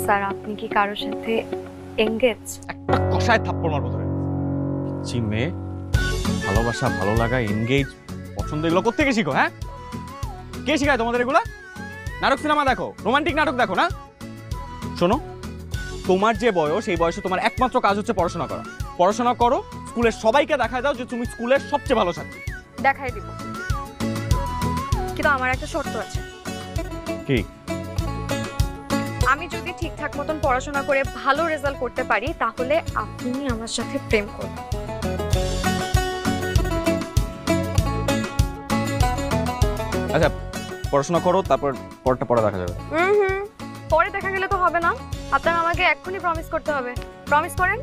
Sir আপনি কি কারোর সাথে এঙ্গেজ? একটা কষায় থাপ্পড় মারবো ধরে। জি মেয়ে, ভালোবাসা, ভালো লাগা, এনগেজ, পছন্দ এগুলো কোত্থেকে শিখো? হ্যাঁ, কে শিখায় তোমাদের এগুলা? নাটক সিনেমা দেখো, রোমান্টিক নাটক দেখো না? শোনো, তোমার যে বয়স, এই বয়সে তোমার একমাত্র কাজ হচ্ছে পড়াশোনা করা। পড়াশোনা করো, স্কুলের সবাইকে দেখায় দাও যে তুমি স্কুলের সবচেয়ে ভালো ছাত্রী। দেখাই দিব, কিন্তু আমার একটা শর্ত আছে। কি? আমি যদি ঠিকঠাক মতন পড়াশোনা করে ভালো রেজাল্ট করতে পারি তাহলে আপনি আমার সাথে প্রেম করবেন। আচ্ছা, পড়াশোনা করো, তারপর পরটা পরে দেখা যাবে। পরে দেখা গেলে তো হবে না, আপনার আমাকে এক্ষুনি প্রমিস করতে হবে। প্রমিস করেন।